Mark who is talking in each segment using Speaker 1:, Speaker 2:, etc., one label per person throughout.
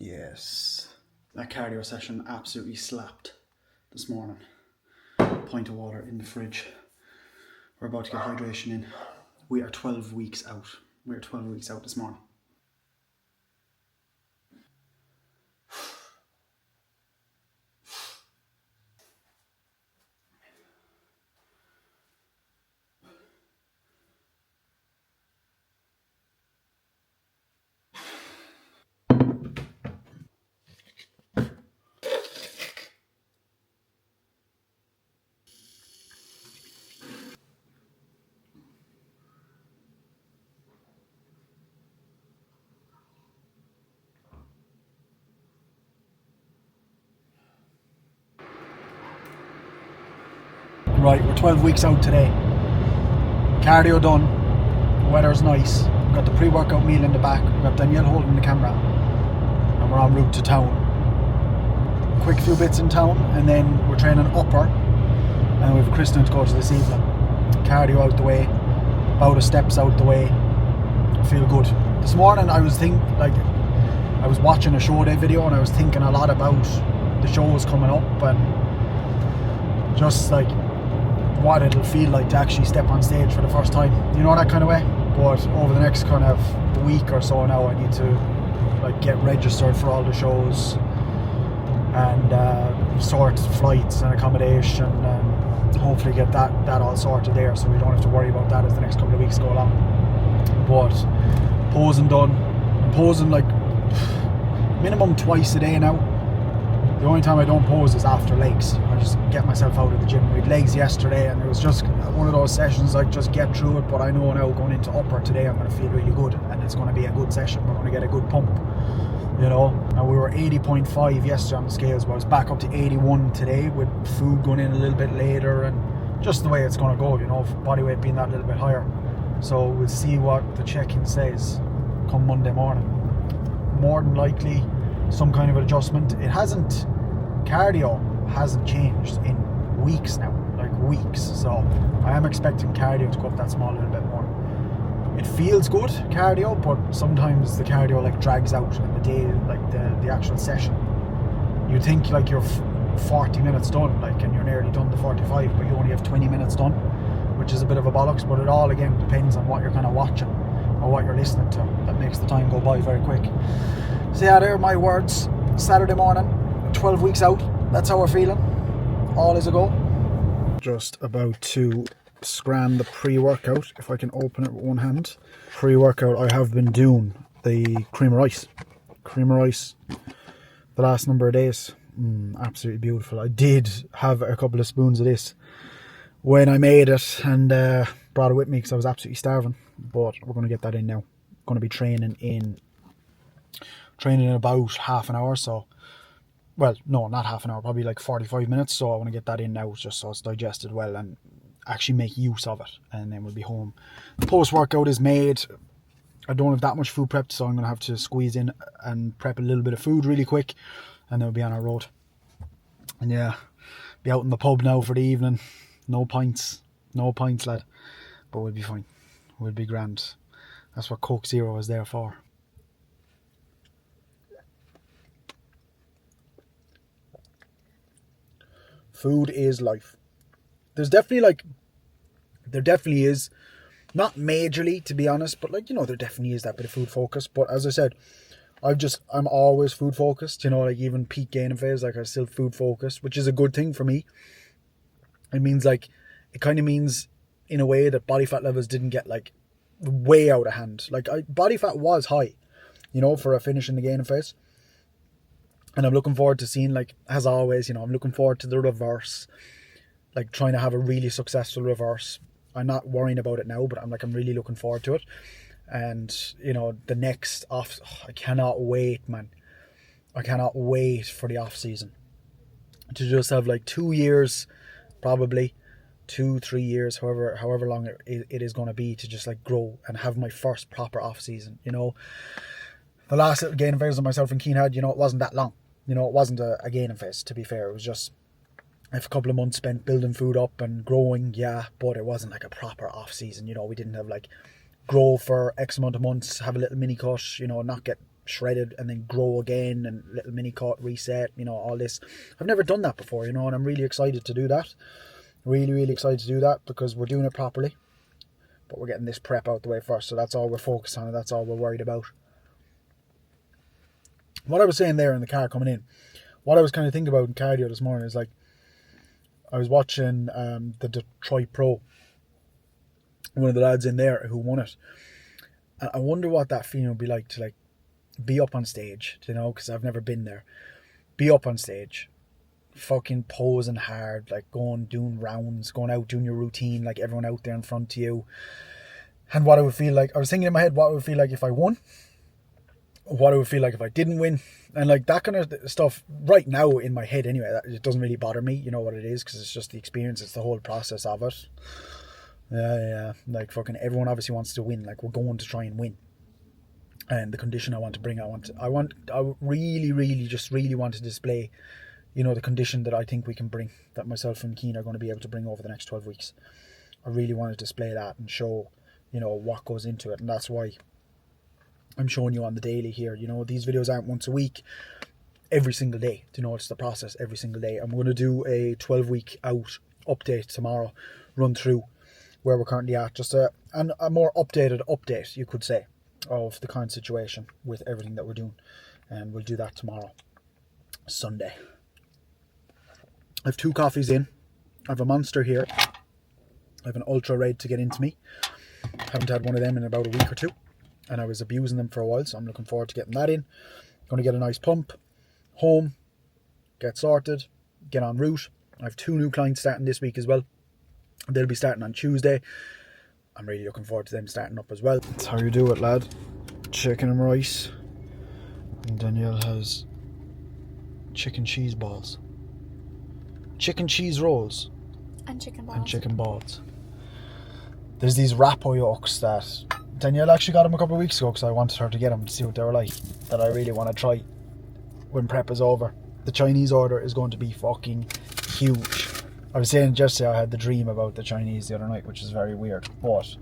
Speaker 1: Yes. That cardio session absolutely slapped this morning. Pint of water in the fridge. We're about to get hydration in. We are 12 weeks out. We are 12 weeks out this morning. Right, we're 12 weeks out today. Cardio done. Weather's nice. We've got the pre-workout meal in the back. We've got Danielle holding the camera. And we're en route to town. Quick few bits in town, and then we're training upper. And we have a christening to go to this evening. Cardio out the way. About a steps out the way. I feel good. This morning I was I was watching a show day video and I was thinking a lot about the shows coming up and just like what it'll feel like to actually step on stage for the first time, you know, that kind of way. But over the next kind of week or so now, I need to like get registered for all the shows and sort flights and accommodation and hopefully get that all sorted there, so we don't have to worry about that as the next couple of weeks go along. But posing done. I'm posing like minimum twice a day now. The only time I don't pose is after legs. I just get myself out of the gym. We had legs yesterday and it was just one of those sessions like just get through it, but I know now going into upper today I'm going to feel really good and it's going to be a good session. We're going to get a good pump, you know. And we were 80.5 yesterday on the scales, but I was back up to 81 today with food going in a little bit later and just the way it's going to go, you know, body weight being that little bit higher. So we'll see what the check-in says come Monday morning. More than likely some kind of an adjustment. Cardio hasn't changed in weeks now, like weeks. So I am expecting cardio to go up that small little bit more. It feels good, cardio, but sometimes the cardio like drags out in the day, like the actual session. You think like you're 40 minutes done, like, and you're nearly done the 45, but you only have 20 minutes done, which is a bit of a bollocks. But it all again depends on what you're kind of watching or what you're listening to. That makes the time go by very quick. So yeah, there are my words. Saturday morning, 12 weeks out. That's how we're feeling. All is a go. Just about to scran the pre-workout, if I can open it with one hand. Pre-workout, I have been doing the cream of rice. The last number of days. Absolutely beautiful. I did have a couple of spoons of this when I made it and brought it with me because I was absolutely starving. But we're going to get that in now. Going to be training in about half an hour, so well, no, not half an hour, probably like 45 minutes. So I want to get that in now just so it's digested well and actually make use of it, and then we'll be home. The post-workout is made. I don't have that much food prepped, so I'm going to have to squeeze in and prep a little bit of food really quick, and then we'll be on our road. And yeah, be out in the pub now for the evening. No pints, lad, but we'll be fine. We'll be grand. That's what Coke Zero is there for. Food is life. There definitely is, not majorly to be honest, but like, you know, there definitely is that bit of food focus. But as I said, I'm always food focused, you know, like even peak gaining phase, like I'm still food focused, which is a good thing for me. It kind of means in a way that body fat levels didn't get like way out of hand. Like body fat was high, you know, for a finish in the gaining phase. And I'm looking forward to seeing, like, as always, you know, I'm looking forward to the reverse, like trying to have a really successful reverse. I'm not worrying about it now, but I'm really looking forward to it. And, you know, the next off, I cannot wait, man. I cannot wait for the off season to just have like 2 years, probably 2-3 years, however long it is going to be, to just like grow and have my first proper off season. You know, the last little gaining phase that myself and Keen had, you know, it wasn't that long. You know, it wasn't a gaining phase, to be fair. It was just a couple of months spent building food up and growing, yeah, but it wasn't like a proper off season. You know, we didn't have like grow for X amount of months, have a little mini cut, you know, not get shredded and then grow again, and little mini cut, reset, you know, all this. I've never done that before, you know, and I'm really excited to do that. Really excited to do that because we're doing it properly. But we're getting this prep out the way first, so that's all we're focused on and that's all we're worried about. What I was saying there in the car coming in, what I was kind of thinking about in cardio this morning is like, I was watching the Detroit Pro, one of the lads in there who won it. And I wonder what that feeling would be like to like be up on stage, you know, because I've never been there. Be up on stage, fucking posing hard, like doing rounds, going out, doing your routine, like everyone out there in front of you. And what it would feel like, I was thinking in my head, what it would feel like if I won, what it would feel like if I didn't win, and like that kind of stuff right now in my head anyway. It doesn't really bother me, you know what it is, because it's just the experience, it's the whole process of it. Yeah, like fucking everyone obviously wants to win, like we're going to try and win. And the condition I want to bring, I really want to display, you know, the condition that I think we can bring, that myself and Keane are going to be able to bring over the next 12 weeks. I really want to display that and show, you know, what goes into it, and that's why I'm showing you on the daily here. You know, these videos aren't once a week, every single day. You know, it's the process every single day. I'm going to do a 12-week out update tomorrow, run through where we're currently at, just a more updated update, you could say, of the current situation with everything that we're doing. And we'll do that tomorrow, Sunday. I have 2 coffees in. I have a Monster here. I have an Ultra Red to get into me. Haven't had one of them in about a week or 2. And I was abusing them for a while, so I'm looking forward to getting that in. Going to get a nice pump, home, get sorted, get en route. I have 2 new clients starting this week as well. They'll be starting on Tuesday. I'm really looking forward to them starting up as well. That's how you do it, lad. Chicken and rice. And Danielle has chicken cheese balls. Chicken cheese rolls.
Speaker 2: And chicken balls.
Speaker 1: And chicken balls. There's these Rappo yolks that Danielle actually got them a couple of weeks ago because I wanted her to get them to see what they were like, that I really want to try when prep is over. The Chinese order is going to be fucking huge. I was saying yesterday I had the dream about the Chinese the other night, which is very weird, but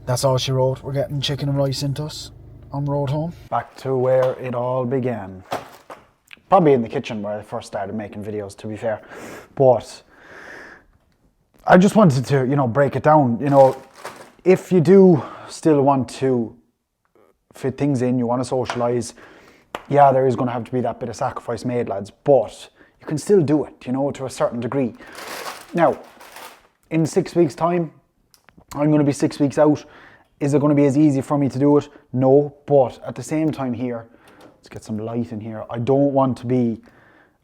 Speaker 1: that's all she wrote. We're getting chicken and rice into us on road home. Back to where it all began. Probably in the kitchen where I first started making videos, to be fair. But I just wanted to, you know, break it down. You know, if you do still want to fit things in, you want to socialize, yeah, there is going to have to be that bit of sacrifice made, lads, but you can still do it, you know, to a certain degree. Now, in 6 weeks' time, I'm going to be 6 weeks out. Is it going to be as easy for me to do it? No, but at the same time here, let's get some light in here. I don't want to be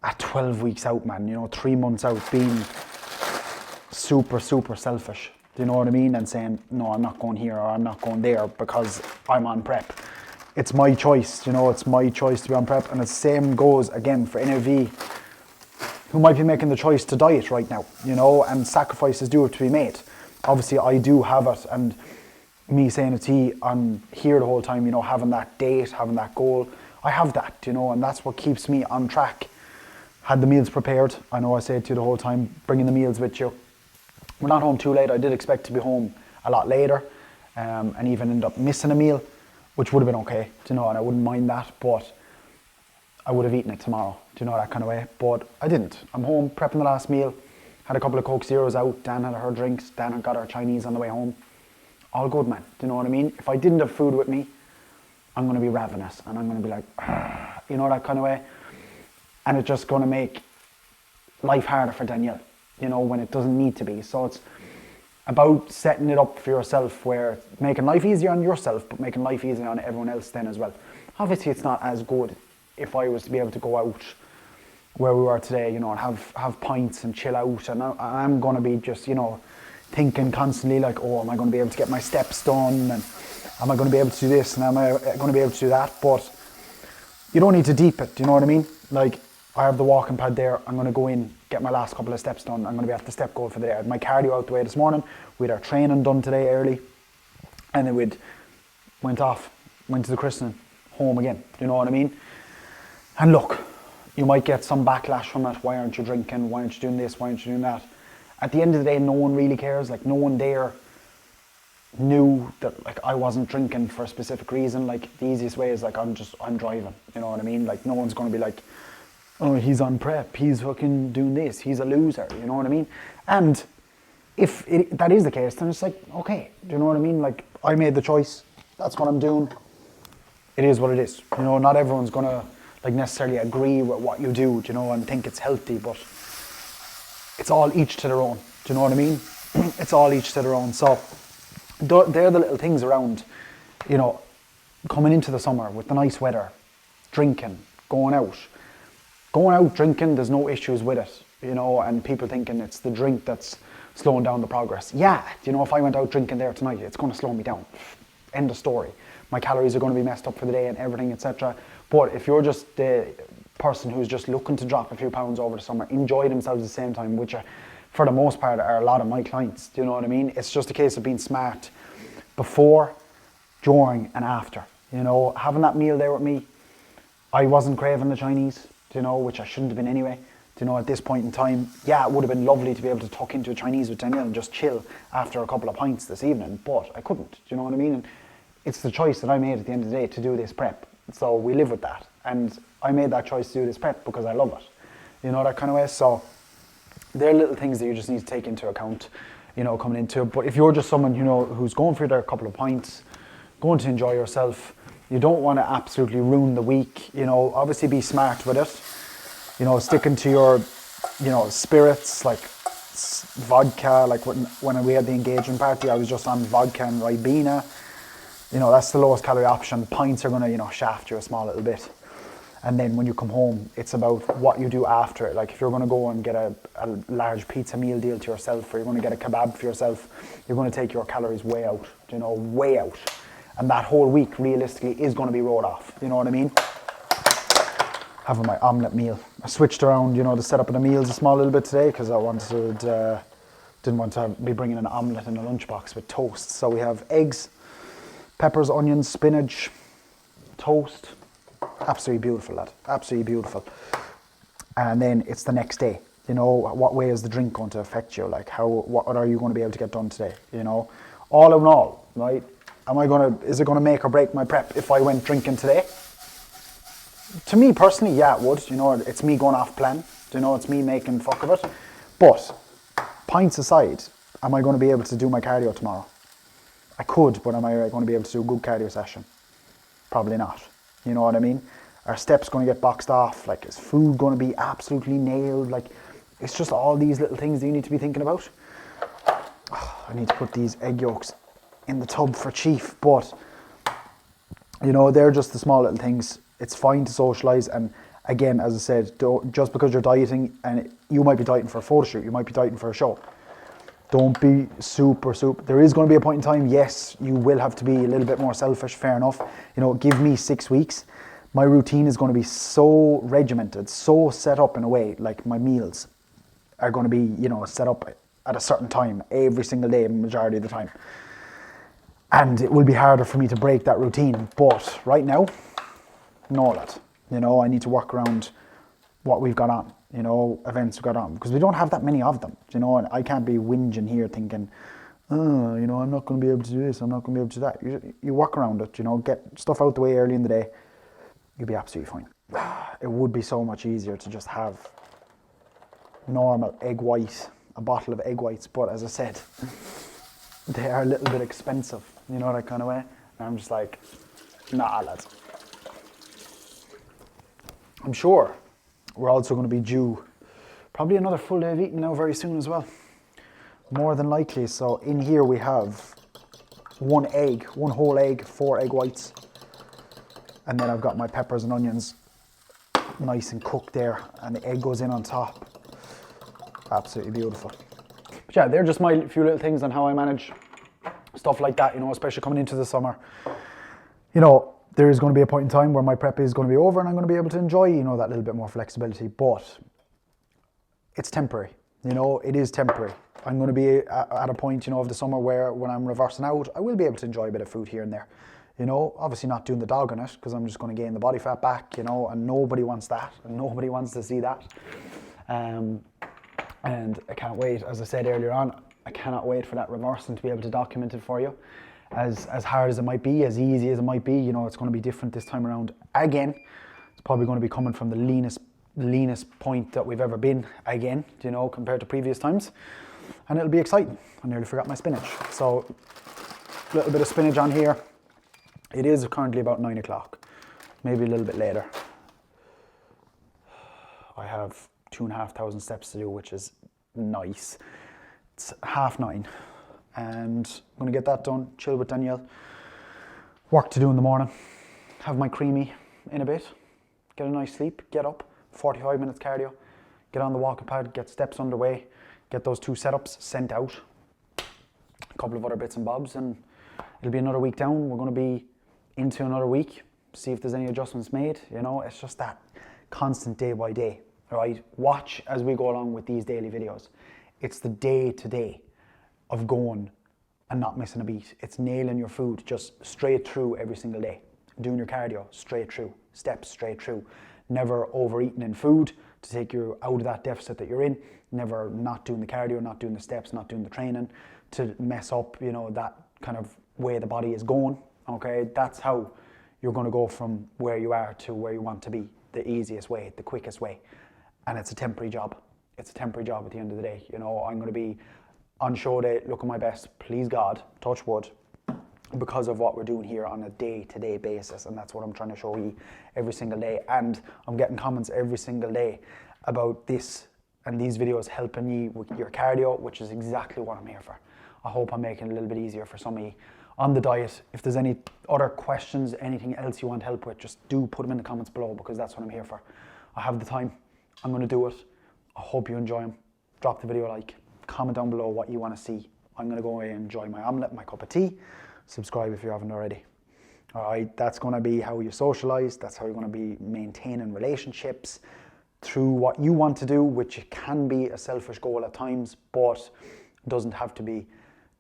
Speaker 1: at 12 weeks out, man, you know, 3 months out, being super selfish. Do you know what I mean? And saying, no, I'm not going here or I'm not going there because I'm on prep. It's my choice, you know, it's my choice to be on prep. And the same goes again for NAV, who might be making the choice to diet right now, you know, and sacrifices do have to be made. Obviously, I do have it, and me saying it to you, I'm here the whole time, you know, having that date, having that goal. I have that, you know, and that's what keeps me on track. Had the meals prepared. I know I say it to you the whole time, bringing the meals with you. We're not home too late. I did expect to be home a lot later, and even end up missing a meal, which would have been okay, you know, and I wouldn't mind that, but I would have eaten it tomorrow, do you know, that kind of way. But I didn't. I'm home, prepping the last meal, had a couple of Coke Zeros out, Dan had her drinks, Dan had got her Chinese on the way home. All good, man, do you know what I mean? If I didn't have food with me, I'm going to be ravenous, and I'm going to be like, you know, that kind of way. And it's just going to make life harder for Danielle, you know, when it doesn't need to be. So it's about setting it up for yourself, where making life easier on yourself, but making life easier on everyone else then as well. Obviously, it's not as good if I was to be able to go out where we were today, you know, and have pints and chill out. And I'm going to be just, you know, thinking constantly like, oh, am I going to be able to get my steps done? And am I going to be able to do this? And am I going to be able to do that? But you don't need to deep it, do you know what I mean? Like, I have the walking pad there. I'm going to go in, get my last couple of steps done. I'm going to be at the step goal for the day. I had my cardio out the way this morning. We had our training done today early. And then went to the christening, home again. Do you know what I mean? And look, you might get some backlash from it. Why aren't you drinking? Why aren't you doing this? Why aren't you doing that? At the end of the day, no one really cares. Like, no one there
Speaker 2: knew that like I wasn't drinking for a specific reason. Like the easiest way is like I'm driving, you know what I mean? Like no one's going to be like, oh, he's on prep, he's fucking doing this, he's a loser, you know what I mean? And if that is the case, then it's like, okay, do you know what I mean? Like I made the choice, that's what I'm doing, it is what it is. You know, not everyone's gonna like necessarily agree with what you do, you know, and think it's healthy, but it's all each to their own, do you know what I mean? It's all each to their own. So they're the little things around, you know, coming into the summer with the nice weather, drinking, going out drinking, there's no issues with it, you know, and people thinking it's the drink that's slowing down the progress. Yeah, you know, if I went out drinking there tonight, it's going to slow me down. End of story. My calories are going to be messed up for the day and everything, etc. But if you're just the person who's just looking to drop a few pounds over the summer, enjoy themselves at the same time, which for the most part are a lot of my clients, do you know what I mean? It's just a case of being smart before, during and after, you know, having that meal there with me. I wasn't craving the Chinese, you know, which I shouldn't have been anyway. You know, at this point in time, yeah, it would have been lovely to be able to tuck into a Chinese with Danielle and just chill after a couple of pints this evening, but I couldn't, do you know what I mean? And it's the choice that I made at the end of the day to do this prep. So we live with that. And I made that choice to do this prep because I love it, you know, that kind of way. So they're little things that you just need to take into account, you know, coming into it. But if you're just someone, you know, who's going for their couple of pints, going to enjoy yourself, you don't want to absolutely ruin the week, you know, obviously be smart with it. You know, sticking to your, you know, spirits, like vodka, like when we had the engagement party, I was just on vodka and Ribena. You know, that's the lowest calorie option. Pints are going to, you know, shaft you a small little bit. And then when you come home, it's about what you do after it. Like if you're going to go and get a large pizza meal deal to yourself, or you're going to get a kebab for yourself, you're going to take your calories way out, you know, way out. And that whole week, realistically, is going to be rolled off. You know what I mean? Having my omelette meal. I switched around, you know, the setup of the meals a small little bit today because I didn't want to be bringing an omelette in a lunchbox with toast. So we have eggs, peppers, onions, spinach, toast. Absolutely beautiful, lad. Absolutely beautiful. And then it's the next day. You know, what way is the drink going to affect you? Like, what are you going to be able to get done today? You know, all in all, right? Is it going to make or break my prep if I went drinking today? To me personally, yeah, it would. You know, it's me going off plan. You know, it's me making fuck of it. But pints aside, am I going to be able to do my cardio tomorrow? I could, but am I going to be able to do a good cardio session? Probably not. You know what I mean? Are steps going to get boxed off? Like, is food going to be absolutely nailed? Like, it's just all these little things that you need to be thinking about. I need to put these egg yolks in the tub for Chief, but you know, they're just the small little things. It's fine to socialize, and again, as I said, just because you're dieting, and you might be dieting for a photo shoot, you might be dieting for a show, don't be super. There is going to be a point in time, yes, you will have to be a little bit more selfish, fair enough. You know, give me 6 weeks. My routine is going to be so regimented, so set up in a way, like my meals are going to be, you know, set up at a certain time every single day, majority of the time. And it will be harder for me to break that routine. But right now, no, lad. You know, I need to work around what we've got on, you know, events we've got on, because we don't have that many of them, you know, and I can't be whinging here thinking, oh, you know, I'm not going to be able to do this, I'm not going to be able to do that. You work around it, you know, get stuff out the way early in the day, you'll be absolutely fine. It would be so much easier to just have normal egg white, a bottle of egg whites, but as I said, they are a little bit expensive, you know, that kind of way. And I'm just like, nah, lads. I'm sure we're also going to be due probably another full day of eating now very soon as well. More than likely. So in here we have one whole egg, 4 egg whites. And then I've got my peppers and onions nice and cooked there, and the egg goes in on top. Absolutely beautiful. But yeah, they're just my few little things on how I manage stuff like that, you know, especially coming into the summer. You know, there is going to be a point in time where my prep is going to be over and I'm going to be able to enjoy, you know, that little bit more flexibility, but it's temporary, you know, it is temporary. I'm going to be at a point, you know, of the summer where when I'm reversing out, I will be able to enjoy a bit of food here and there. You know, obviously not doing the dog on it because I'm just going to gain the body fat back, you know, and nobody wants that and nobody wants to see that. And I can't wait, as I said earlier on, I cannot wait for that reversing to be able to document it for you. as hard as it might be, as easy as it might be, you know, it's going to be different this time around again. It's probably going to be coming from the leanest point that we've ever been again, you know, compared to previous times. And it'll be exciting. I nearly forgot my spinach. So a little bit of spinach on here. It is currently about 9 o'clock, maybe a little bit later. I have 2,500 steps to do, which is nice. It's 9:30 and I'm gonna get that done, chill with Danielle. Work to do in the morning, have my creamy in a bit, get a nice sleep, get up, 45 minutes cardio, get on the walking pad, get steps underway, get those 2 setups sent out, a couple of other bits and bobs, and it'll be another week down. We're gonna be into another week, see if there's any adjustments made, you know. It's just that constant day by day, right? Watch as we go along with these daily videos. It's the day to day of going and not missing a beat. It's nailing your food just straight through every single day. Doing your cardio straight through, steps straight through. Never overeating in food to take you out of that deficit that you're in. Never not doing the cardio, not doing the steps, not doing the training to mess up, you know, that kind of way the body is going. Okay, that's how you're going to go from where you are to where you want to be. The easiest way, the quickest way. And it's a temporary job. It's a temporary job at the end of the day. You know, I'm going to be on show day, looking my best, please God, touch wood, because of what we're doing here on a day-to-day basis. And that's what I'm trying to show you every single day. And I'm getting comments every single day about this and these videos helping you with your cardio, which is exactly what I'm here for. I hope I'm making it a little bit easier for some of you on the diet. If there's any other questions, anything else you want help with, just do put them in the comments below, because that's what I'm here for. I have the time. I'm going to do it. I hope you enjoy them. Drop the video a like. Comment down below what you want to see. I'm going to go away and enjoy my omelette, my cup of tea. Subscribe if you haven't already. All right, that's going to be how you socialize. That's how you're going to be maintaining relationships through what you want to do, which can be a selfish goal at times, but doesn't have to be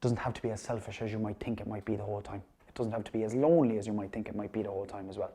Speaker 2: as selfish as you might think it might be the whole time. It doesn't have to be as lonely as you might think it might be the whole time as well.